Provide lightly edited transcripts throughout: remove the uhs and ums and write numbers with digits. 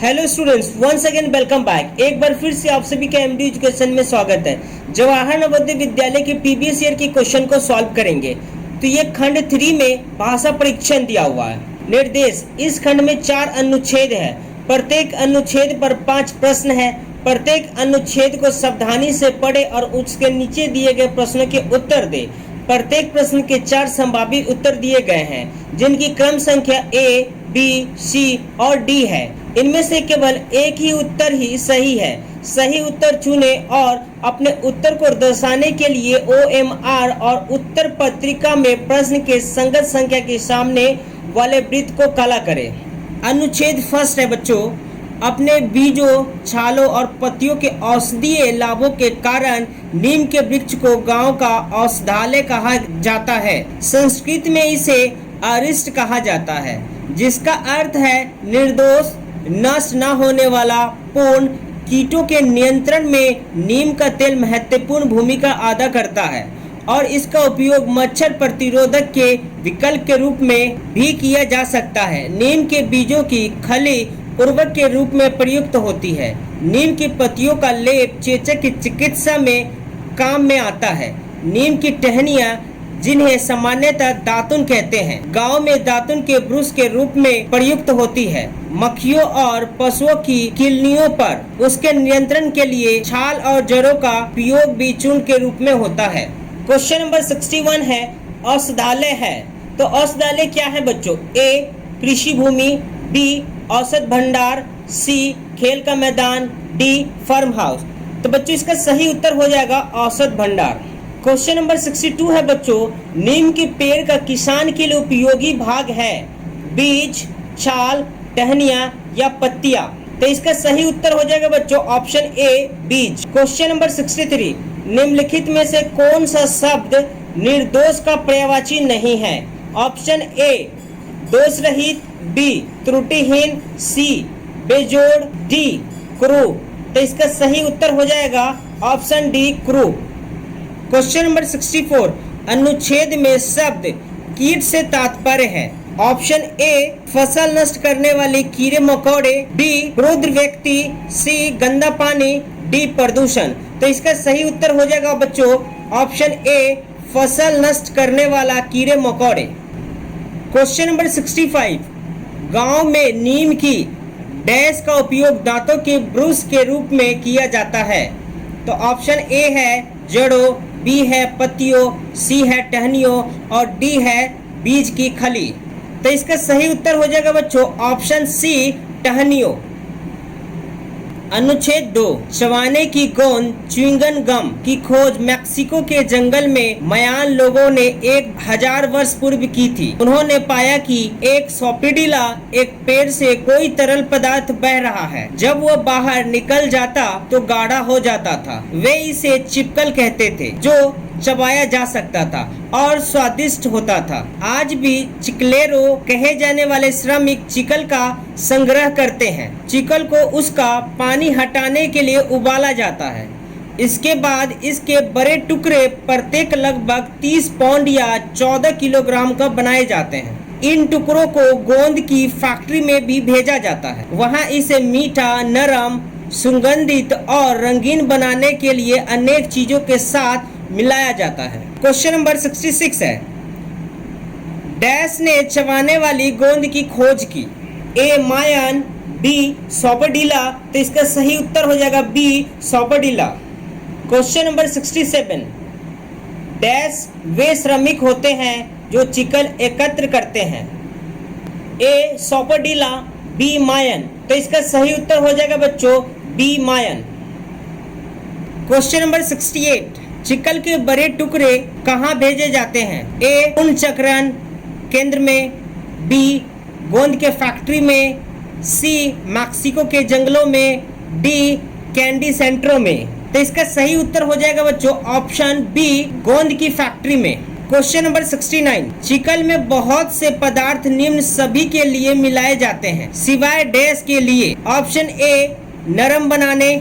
Hello students, once again welcome back. एक बार फिर से आप सभी का एमडी एजुकेशन में स्वागत है। जवाहर नवोदय विद्यालय के प्रीवियस ईयर के क्वेश्चन को सॉल्व करेंगे। तो ये खंड 3 में भाषा परीक्षण दिया हुआ है। निर्देश, इस खंड में 4 अनुच्छेद है। प्रत्येक अनुच्छेद पर 5 प्रश्न है। प्रत्येक अनुच्छेद को सावधानी से पढ़े और उसके नीचे दिए गए प्रश्नों के उत्तर दे। प्रत्येक प्रश्न के 4 संभावित उत्तर दिए गए हैं, जिनकी क्रम संख्या A, B, C और D है। इनमें से केवल एक ही उत्तर ही सही है। सही उत्तर चुने और अपने उत्तर को दर्शाने के लिए OMR और उत्तर पत्रिका में प्रश्न के संगत संख्या के सामने वाले वृत्त को काला करें। अनुच्छेद फर्स्ट है बच्चों, अपने बीजों, छालों और पत्तियों के औषधीय लाभों के कारण नीम के वृक्ष को गांव का औषधालय कहा जाता है। संस्कृत में इसे अरिष्ट कहा जाता है, जिसका अर्थ है निर्दोष, नष्ट न होने वाला, पूर्ण। कीटों के नियंत्रण में नीम का तेल महत्वपूर्ण भूमिका अदा करता है और इसका उपयोग मच्छर प्रतिरोधक के विकल्प के रूप में भी किया जा सकता है। नीम के बीजों की खली उर्वरक के रूप में प्रयुक्त होती है। नीम की पत्तियों का लेप चेचक की चिकित्सा में काम में आता है। नीम की टहनियाँ, जिन्हें सामान्यतः दातुन कहते हैं, गांव में दातुन के ब्रुश के रूप में प्रयुक्त होती है। मक्खियों और पशुओं की किलनियों पर उसके नियंत्रण के लिए छाल और जड़ों का उपयोग भी चूर्ण के रूप में होता है। क्वेश्चन नंबर 61 है, औषधालय है। तो औषधालय क्या है बच्चों? A, कृषि भूमि, B, औषध भंडार, C, खेल का मैदान, D, फार्म हाउस। तो बच्चों इसका सही उत्तर हो जाएगा औषध भंडार। क्वेश्चन नंबर 62 है बच्चों, नीम के पेड़ का किसान के लिए उपयोगी भाग है। बीज, छाल, टहनियाँ या पत्तियां। तो इसका सही उत्तर हो जाएगा बच्चों ऑप्शन A, बीज। क्वेश्चन नंबर 63, निम्नलिखित में से कौन सा शब्द निर्दोष का पर्यायवाची नहीं है? ऑप्शन A, दोष रहित, B, त्रुटिहीन, C, बेजोड़, D, क्रू। तो इसका सही उत्तर हो जाएगा option D, crew. Question number 64, अनुच्छेद में शब्द कीट से तात्पर्य है। ऑप्शन A, फसल नष्ट करने वाले कीड़े मकोड़े, B, क्रूर व्यक्ति, C, गंदा पानी, D, प्रदूषण। तो इसका सही उत्तर हो जाएगा बच्चों ऑप्शन A, फसल नष्ट करने वाला कीड़े मकोड़े। क्वेश्चन नंबर 65, गांव में नीम की डैश का उपयोग दांतों के ब्रश के रूप में किया जाता है। तो ऑप्शन A है जड़ों, B है पत्तियों, C है टहनियों और D है बीज की खली। तो इसका सही उत्तर हो जाएगा बच्चों ऑप्शन C, टहनियों। अनुच्छेद 2, चबाने की गोंद च्युइंगम गम की खोज मैक्सिको के जंगल में मयान लोगों ने 1000 वर्ष पूर्व की थी। उन्होंने पाया कि एक सोपिडिला एक पेड़ से कोई तरल पदार्थ बह रहा है। जब वह बाहर निकल जाता तो गाढ़ा हो जाता था। वे इसे चिपकल कहते थे, जो चबाया जा सकता था और स्वादिष्ट होता था। आज भी चिकलेरो कहे जाने वाले श्रमिक चिकल का संग्रह करते हैं। चिकल को उसका पानी हटाने के लिए उबाला जाता है। इसके बाद इसके बड़े टुकड़े प्रत्येक लगभग 30 पाउंड या 14 किलोग्राम का बनाए जाते हैं। इन टुकड़ों को गोंद की फैक्ट्री में भी भेजा जाता है। वहाँ इसे मीठा, नरम, सुगंधित और रंगीन बनाने के लिए अनेक चीजों के साथ मिलाया जाता है। क्वेश्चन नंबर 66 है, डैश ने चबाने वाली गोंद की खोज की। A, Mayan, B, सोपडिला। तो इसका सही उत्तर हो जाएगा B, सोपडिला। क्वेश्चन नंबर 67, डैश वे श्रमिक होते हैं जो चिकल एकत्र करते हैं। A, सोपडिला, B, मायन। तो इसका सही उत्तर हो जाएगा बच्चों B, मायन। क्वेश्चन नंबर 68, चिकल के बड़े टुकड़े कहाँ भेजे जाते हैं? A, उन चक्रण केंद्र में, B, गोंद के फैक्ट्री में, C, मैक्सिको के जंगलों में, D, कैंडी सेंटरों में। तो इसका सही उत्तर हो जाएगा बच्चों ऑप्शन B, गोंद की फैक्ट्री में। क्वेश्चन नंबर 69, चिकल में बहुत से पदार्थ निम्न सभी के लिए मिलाए जाते हैं सिवाय डैश के लिए। ऑप्शन A, नरम बनाने,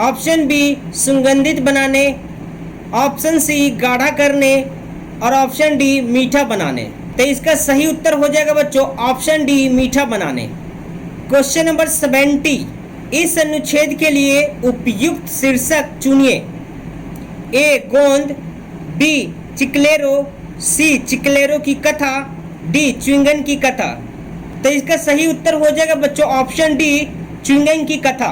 ऑप्शन B, सुगंधित बनाने, ऑप्शन C, गाढ़ा करने और ऑप्शन D, मीठा बनाने। तो इसका सही उत्तर हो जाएगा बच्चों ऑप्शन D, मीठा बनाने। क्वेश्चन नंबर 70, इस अनुच्छेद के लिए उपयुक्त शीर्षक चुनिए। ए गोंद, बी चिकलेरो, सी चिकलेरो की कथा, डी च्युइंगम की कथा। तो इसका सही उत्तर हो जाएगा बच्चों ऑप्शन डी, च्युइंगम की कथा।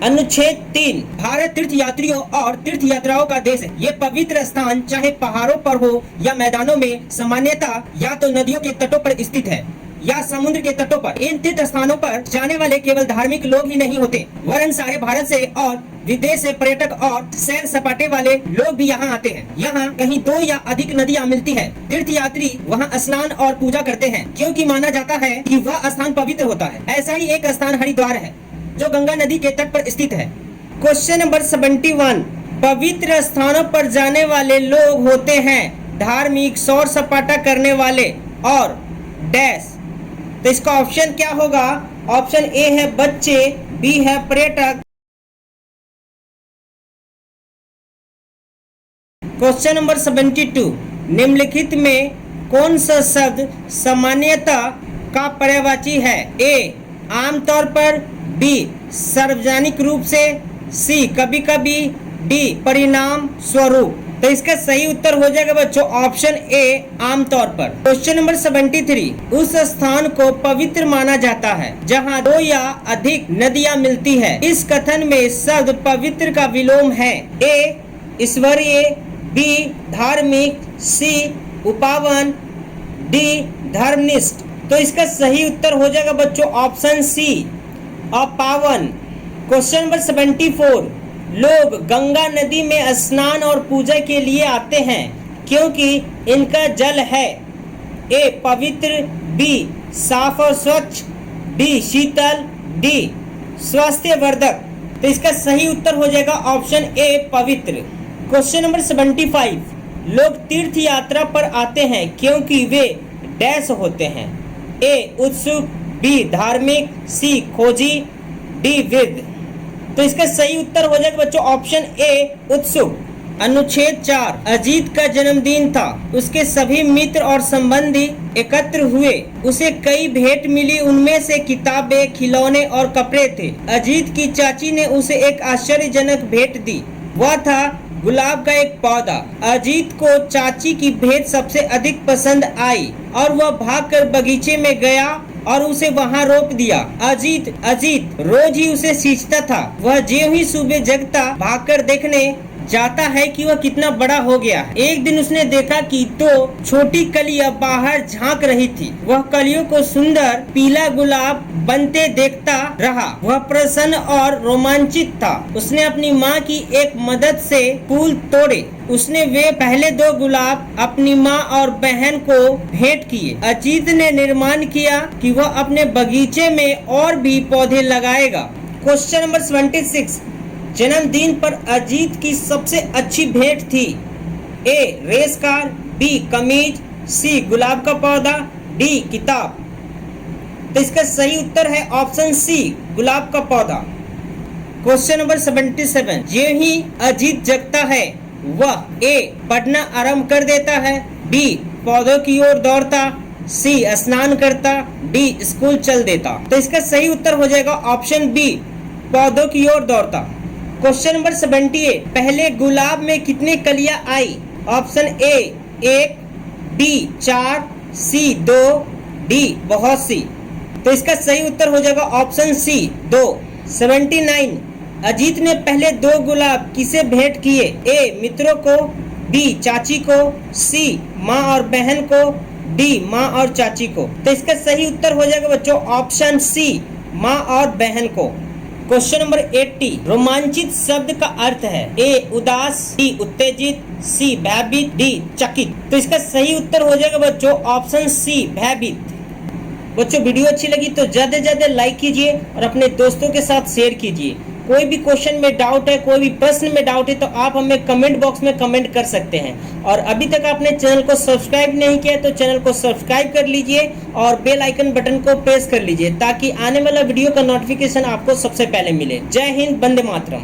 अनुच्छेद 3, भारत तीर्थ यात्रियों और तीर्थ यात्राओं का देश है। ये पवित्र स्थान चाहे पहाड़ों पर हो या मैदानों में, सामान्यतः या तो नदियों के तटों पर स्थित है या समुद्र के तटों पर। इन तीर्थ स्थानों पर जाने वाले केवल धार्मिक लोग ही नहीं होते, वरन सारे भारत से और विदेश से पर्यटक और सैर सपाटे वाले लोग भी यहाँ आते हैं। यहाँ कहीं 2 या अधिक नदियाँ मिलती है। तीर्थ यात्री वहाँ स्नान और पूजा करते हैं, क्योंकि माना जाता है कि वह स्थान पवित्र होता है। ऐसा ही एक स्थान हरिद्वार है, जो गंगा नदी के तट पर स्थित है। क्वेश्चन नंबर 71, पवित्र स्थानों पर जाने वाले लोग होते हैं धार्मिक, सौर सपाटा करने वाले और डैश। तो इसका ऑप्शन क्या होगा? ऑप्शन ए है बच्चे, बी है पर्यटक। क्वेश्चन नंबर 72, निम्नलिखित में कौन सा शब्द सामान्यतः का पर्यायवाची है? ए आमतौर पर, बी सार्वजनिक रूप से, सी कभी कभी, डी परिणाम स्वरूप। तो इसका सही उत्तर हो जाएगा बच्चों ऑप्शन ए आमतौर पर। क्वेश्चन नंबर 73, उस स्थान को पवित्र माना जाता है जहां 2 या अधिक नदियां मिलती है। इस कथन में शब्द पवित्र का विलोम है। ए ईश्वरीय, बी धार्मिक, सी उपावन, डी धर्मनिष्ठ। तो इसका सही उत्तर हो जाएगा बच्चों ऑप्शन सी अपावन। क्वेश्चन नंबर 74, लोग गंगा नदी में स्नान और पूजा के लिए आते हैं क्योंकि इनका जल है ए पवित्र, बी साफ और स्वच्छ, डी शीतल, डी स्वास्थ्यवर्धक। तो इसका सही उत्तर हो जाएगा ऑप्शन ए पवित्र। क्वेश्चन नंबर 75, लोग तीर्थ यात्रा पर आते हैं क्योंकि वे डैश होते हैं। ए उत्सुक, बी धार्मिक, सी खोजी, डी विद। तो इसका सही उत्तर हो जाएगा बच्चों ऑप्शन ए उत्सुक। अनुच्छेद 4, अजीत का जन्मदिन था। उसके सभी मित्र और संबंधी एकत्र हुए। उसे कई भेंट मिली, उनमें से किताबें, खिलौने और कपड़े थे। अजीत की चाची ने उसे एक आश्चर्यजनक भेंट दी। वह था गुलाब का एक पौधा। अजीत को चाची की भेंट सबसे अधिक पसंद आई और वह भागकर बगीचे में गया और उसे वहां रोप दिया। अजीत रोज ही उसे सींचता था। वह ज्यों ही सुबह जगता भागकर देखने जाता है कि वह कितना बड़ा हो गया है। एक दिन उसने देखा कि 2 छोटी कलियां बाहर झांक रही थी। वह कलियों को सुंदर पीला गुलाब बनते देखता रहा। वह प्रसन्न और रोमांचित था। उसने अपनी माँ की एक मदद से फूल तोड़े। उसने वे पहले 2 गुलाब अपनी माँ और बहन को भेंट किए। अजीत ने निर्माण किया कि वह अपने बगीचे में और भी पौधे लगाएगा। क्वेश्चन नंबर 76, जन्मदिन पर अजीत की सबसे अच्छी भेंट थी। ए रेस कार, बी कमीज, सी गुलाब का पौधा, डी किताब। तो इसका सही उत्तर है ऑप्शन सी गुलाब का पौधा। क्वेश्चन नंबर 77, जो ही अजीत जगता है वह ए पढ़ना आरंभ कर देता है, बी पौधों की ओर दौड़ता, सी स्नान करता, डी स्कूल चल देता। तो इसका सही उत्तर हो जाएगा ऑप्शन बी पौधों की ओर दौड़ता। क्वेश्चन नंबर 78, पहले गुलाब में कितने कलियां आई? Option A 1, B 4, C 2, D बहुत सी। तो इसका सही उत्तर हो जाएगा ऑप्शन सी 2। 79, अजीत ने पहले 2 गुलाब किसे भेंट किए? ए मित्रों को, बी चाची को, सी माँ और बहन को, डी माँ और चाची को। तो इसका सही उत्तर हो जाएगा बच्चों ऑप्शन सी माँ और बहन को। क्वेश्चन नंबर 80, रोमांचित शब्द का अर्थ है ए उदास, डी उत्तेजित, सी भयभीत, डी चकित। तो इसका सही उत्तर हो जाएगा बच्चों ऑप्शन सी भयभीत। बच्चों वीडियो अच्छी लगी तो ज्यादा से ज्यादा लाइक कीजिए और अपने दोस्तों के साथ शेयर कीजिए। कोई भी क्वेश्चन में डाउट है, कोई भी प्रश्न में डाउट है तो आप हमें कमेंट बॉक्स में कमेंट कर सकते हैं। और अभी तक आपने चैनल को सब्सक्राइब नहीं किया तो चैनल को सब्सक्राइब कर लीजिए और बेल आइकन बटन को प्रेस कर लीजिए ताकि आने वाला वीडियो का नोटिफिकेशन आपको सबसे पहले मिले। जय हिंद, वंदे मातरम।